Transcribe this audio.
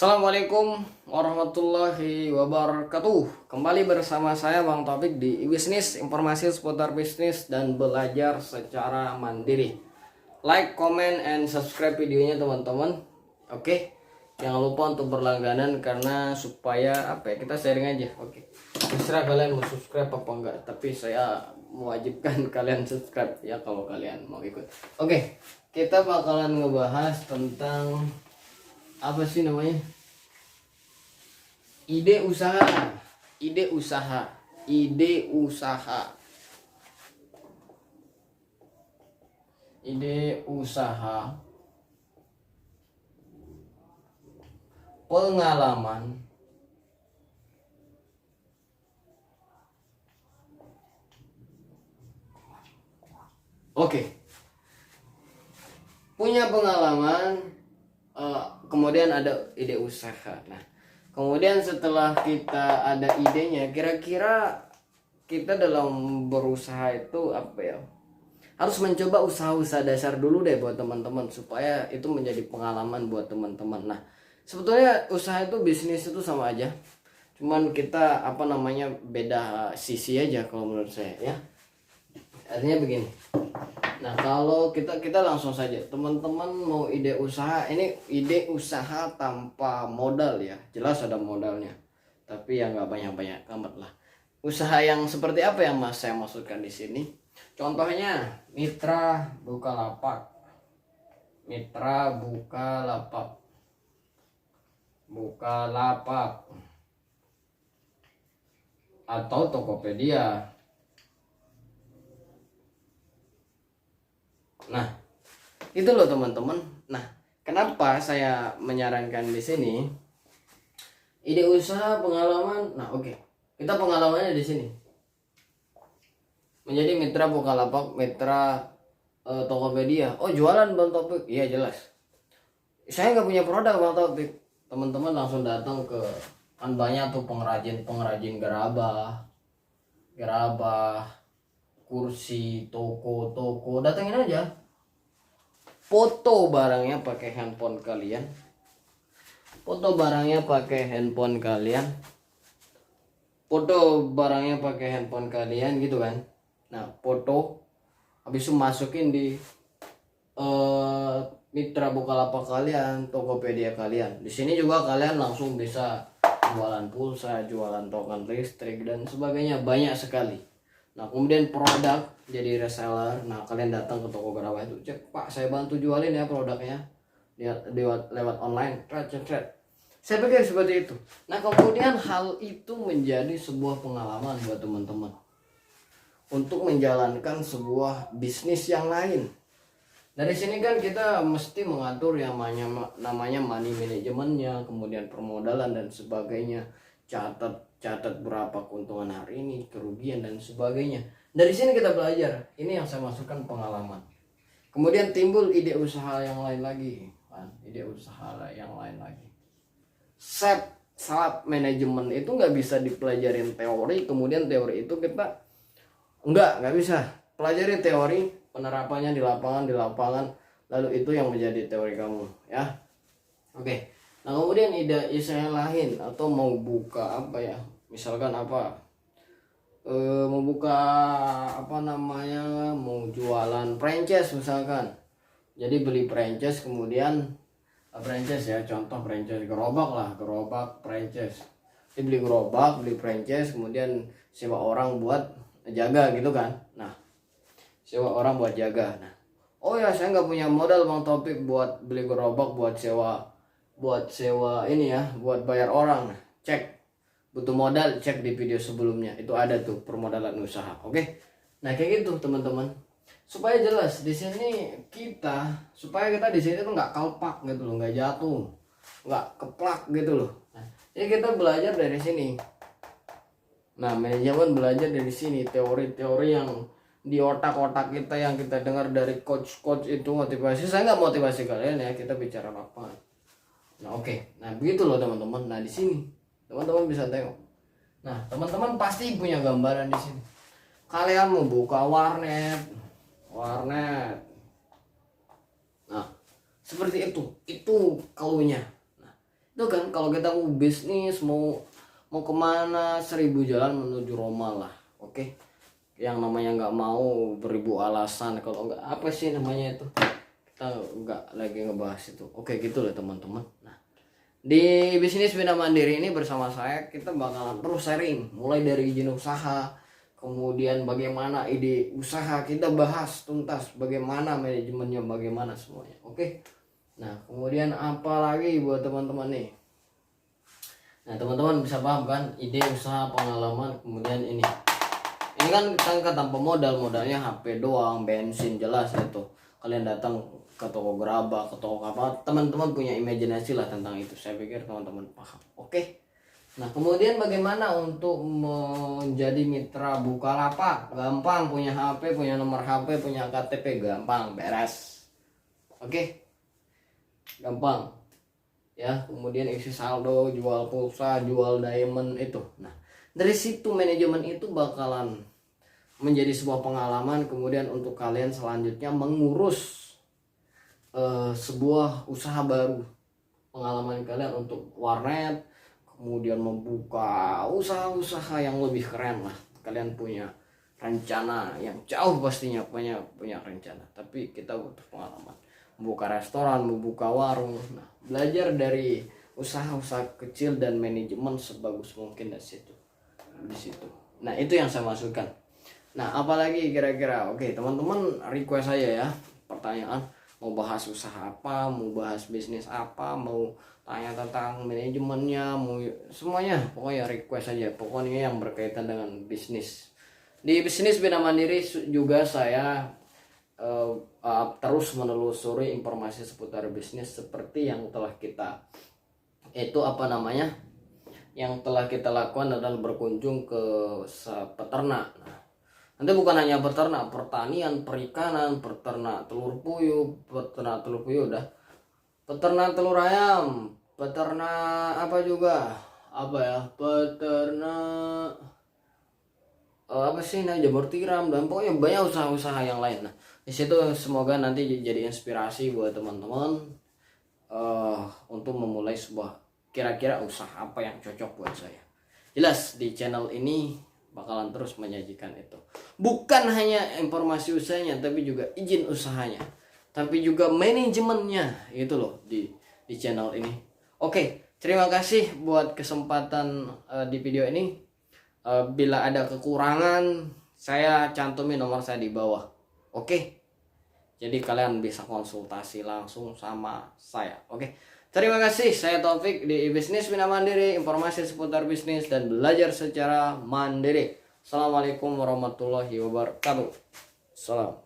Assalamualaikum warahmatullahi wabarakatuh. Kembali bersama saya Bang Taufik di bisnis, informasi seputar bisnis dan belajar secara mandiri. Like, comment, and subscribe videonya teman-teman. Oke, jangan lupa untuk berlangganan karena supaya kita sharing aja. Oke, terserah kalian mau subscribe apa enggak, tapi saya mewajibkan kalian subscribe ya kalau kalian mau ikut. Oke, kita bakalan ngebahas tentang apa sih namanya, ide usaha ide usaha ide usaha ide usaha pengalaman punya pengalaman, kemudian ada ide usaha. Nah, kemudian setelah kita ada idenya, kira-kira kita dalam berusaha itu harus mencoba usaha-usaha dasar dulu deh buat teman-teman supaya itu menjadi pengalaman buat teman-teman. Nah, sebetulnya usaha itu bisnis itu sama aja. Cuman kita beda sisi aja kalau menurut saya ya. Artinya begini. Nah, kalau kita langsung saja, teman-teman mau ide usaha, ini ide usaha tanpa modal ya, jelas ada modalnya, tapi ya nggak banyak-banyak amat lah. Usaha yang seperti apa yang saya maksudkan di sini? Contohnya mitra Bukalapak, Bukalapak atau Tokopedia. Nah, itu loh teman-teman. Nah, kenapa saya menyarankan di sini ide usaha pengalaman? Nah, oke. Kita pengalamannya di sini. Menjadi mitra Bukalapak, mitra Tokopedia. Oh, jualan Bang Taufik? Iya, jelas. Saya nggak punya produk Bang Taufik. Teman-teman langsung datang ke, kan banyak tuh pengrajin gerabah, kursi, toko, datengin aja. Foto barangnya pakai handphone kalian. Foto barangnya pakai handphone kalian gitu kan. Nah, foto habis itu masukin di mitra Bukalapak kalian, Tokopedia kalian. Di sini juga kalian langsung bisa jualan pulsa, jualan token listrik dan sebagainya, banyak sekali. Nah, kemudian produk jadi reseller. Nah, kalian datang ke toko gerabah itu, cek Pak, saya bantu jualin ya produknya lewat online, thread. Saya pikir seperti itu. Nah, kemudian hal itu menjadi sebuah pengalaman buat teman-teman untuk menjalankan sebuah bisnis yang lain. Dari sini kan kita mesti mengatur yang namanya money manajemennya, kemudian permodalan dan sebagainya, catat berapa keuntungan hari ini, kerugian dan sebagainya. Dari sini kita belajar. Ini yang saya masukkan pengalaman. Kemudian timbul ide usaha yang lain lagi, kan? Self manajemen itu nggak bisa dipelajarin teori, kemudian teori itu kita nggak bisa pelajari teori, penerapannya di lapangan, lalu itu yang menjadi teori kamu ya. Oke. Nah, kemudian ide usaha lain atau mau buka misalkan mau buka mau jualan franchise misalkan. Jadi beli franchise, kemudian franchise ya, contoh franchise gerobak franchise. Jadi beli gerobak, beli franchise, kemudian sewa orang buat jaga gitu kan. Nah, sewa orang buat jaga. Nah, oh ya, saya nggak punya modal Bang Taufik buat beli gerobak, buat sewa ini ya, buat bayar orang. Nah, cek butuh modal, cek di video sebelumnya, itu ada tuh permodalan usaha. Oke. Nah, kayak gitu teman-teman. Supaya jelas di sini supaya kita di sini tuh nggak kalpak gitu loh, nggak jatuh, nggak keplak gitu loh. Nah, jadi kita belajar dari sini. Nah, manajemen belajar dari sini, teori-teori yang di otak-otak kita yang kita dengar dari coach itu motivasi. Saya nggak motivasi kalian ya, kita bicara apa. Nah, oke. Nah, begitu loh teman-teman. Nah, di sini teman-teman bisa tengok. Nah, teman-teman pasti punya gambaran di sini. Kalian mau buka warnet. Nah, seperti itu klaunya. Nah, Itu kan kalau kita mau bisnis, mau kemana, 1000 jalan menuju Roma lah. Oke, yang namanya nggak mau beribu alasan, kalau nggak apa sih namanya itu, kita nggak lagi ngebahas itu. Oke gitu lah teman-teman. Nah, di bisnis Bina Mandiri ini bersama saya kita bakalan terus sharing, mulai dari izin usaha, kemudian bagaimana ide usaha kita bahas tuntas, bagaimana manajemennya, bagaimana semuanya. Oke. Nah, kemudian apa lagi buat teman-teman nih? Nah, teman-teman bisa paham kan ide usaha, pengalaman, kemudian ini kan kita tanpa modalnya HP doang, bensin, jelas itu. Kalian datang ke toko gerabah, ke toko apa, teman-teman punya imajinasi lah tentang itu. Saya pikir teman-teman paham. Oke. Nah, kemudian bagaimana untuk menjadi mitra Bukalapak? Gampang, punya HP, punya nomor HP, punya KTP, gampang, beres. Oke. Gampang. Ya, kemudian isi saldo, jual pulsa, jual diamond itu. Nah, dari situ manajemen itu bakalan menjadi sebuah pengalaman, kemudian untuk kalian selanjutnya mengurus sebuah usaha baru. Pengalaman kalian untuk warnet, kemudian membuka usaha-usaha yang lebih keren lah. Kalian punya rencana yang jauh, pastinya punya rencana, tapi kita butuh pengalaman. Membuka restoran, membuka warung. Nah, belajar dari usaha-usaha kecil dan manajemen sebagus mungkin di situ. Nah, itu yang saya maksudkan. Nah, apalagi kira-kira? Oke, teman-teman request saya ya pertanyaan, mau bahas usaha apa, mau bahas bisnis apa, mau tanya tentang manajemennya, mau semuanya, pokoknya request aja. Pokoknya yang berkaitan dengan bisnis. Di bisnis Bina Mandiri juga saya terus menelusuri informasi seputar bisnis seperti yang telah kita yang telah kita lakukan adalah berkunjung ke peternak. Nah, nanti bukan hanya peternak, pertanian, perikanan, peternak telur puyuh udah, peternak telur ayam, peternak jamur tiram, dan pokoknya banyak usaha-usaha yang lain. Nah, di situ semoga nanti jadi inspirasi buat teman-teman untuk memulai sebuah kira-kira usaha apa yang cocok buat saya. Jelas di channel ini bakalan terus menyajikan itu. Bukan hanya informasi usahanya, tapi juga izin usahanya, tapi juga manajemennya, itu loh di channel ini. Oke, terima kasih buat kesempatan di video ini. Bila ada kekurangan, saya cantumin nomor saya di bawah. Oke. Jadi kalian bisa konsultasi langsung sama saya. Oke. Terima kasih. Saya Taufik di Bisnis Bina Mandiri, informasi seputar bisnis dan belajar secara mandiri. Assalamualaikum warahmatullahi wabarakatuh. Salam.